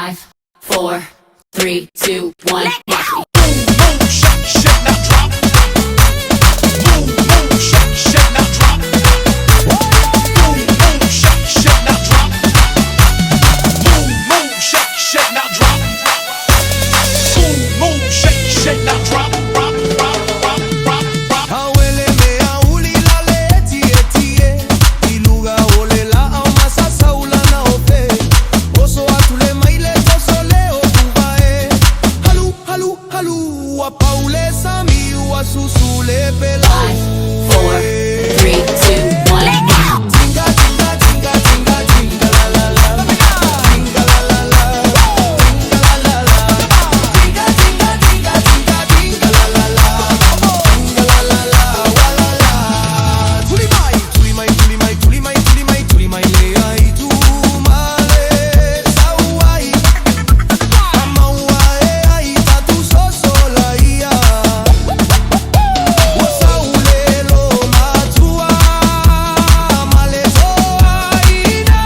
5, 4, 3, 2, 1, watch me. Boom, boom, shake, shake, now drop. Boom, boom, shake, shake, now drop. Boom, boom, shake, shake, now drop. Boom, boom, shake, shake, now drop. Boom, boom, shake, shake, now drop. Drop, drop, drop, drop, drop. Awele me auli la le tie tie. Iluga ole la ama sasa ula na ope. Oso atule maile tosole okubae. Halu halu halu wa paule sami wa susule pela. 5, 4, 3, 2, 1, now! Tinga tinga tinga tinga tinga la la la. Tinga la la la. Tinga la la la. Tinga tinga tinga tinga tinga la la la. Tinga la la la wa la la. Tuli mai tuli mai tuli mai tuli mai tuli mai tuli mai le ai tu male sauai. Amaua e ai tatu so sola ia. Wasaulelo matua male soaina.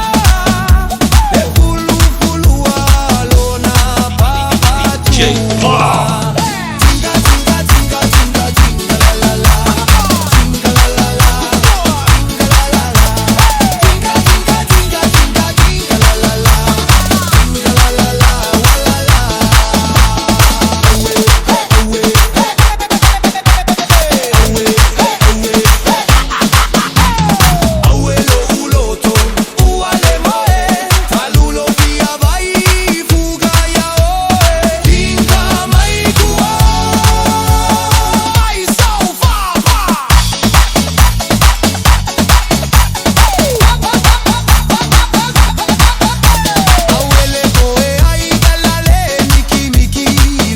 E fulu fulu alona papa J. Paul. Tinga tinga tinga tinga tinga la la la. Tinga la la la. Tinga la la la. Tinga tinga tinga tinga tinga la la la. Tinga la la la wa la la. Awelo uloto uale moe. Talulo via vai fuga ya oe. Tinga mai kuo. Ai salva pa. Awele koe ai galale miki miki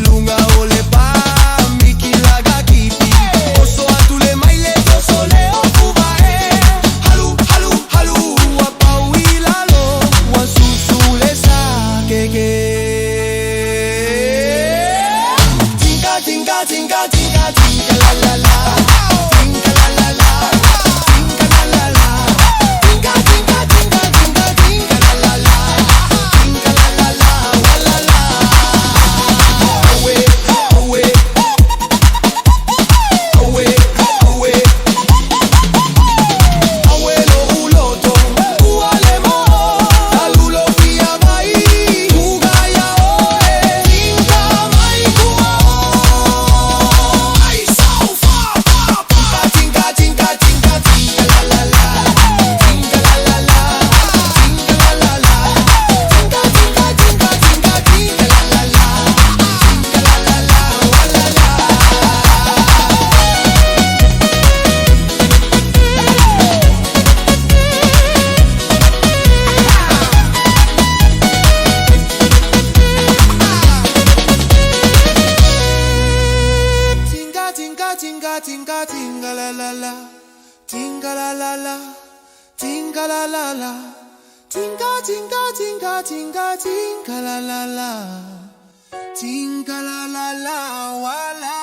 lunga ole pa miki laga kipi. Oso atule maile tosole okubae. Halu halu halu wa pauilalo wa susule sakeke. Tinga tinga tinga tinga tinga la la la. Tinga la la la. Tinga la la la. Tinga tinga tinga tinga tinga la la la. Tinga la la la wa la la. Awe awe. Awe awe. Awelo uloto uale mo. Talulo via vai fuga ya oe. Tinga mai kuo. Ai salva pa. Tinga tinga tinga tinga la la la. Tinga la la la. Tinga la la la. Tinga tinga tinga tinga tinga la la la. Tinga la la la wa la la. Tinga tinga tinga tinga tinga la la la. Tinga la la la. Tinga la la la. Tinga tinga tinga tinga tinga la la la. Tinga la la la wa la.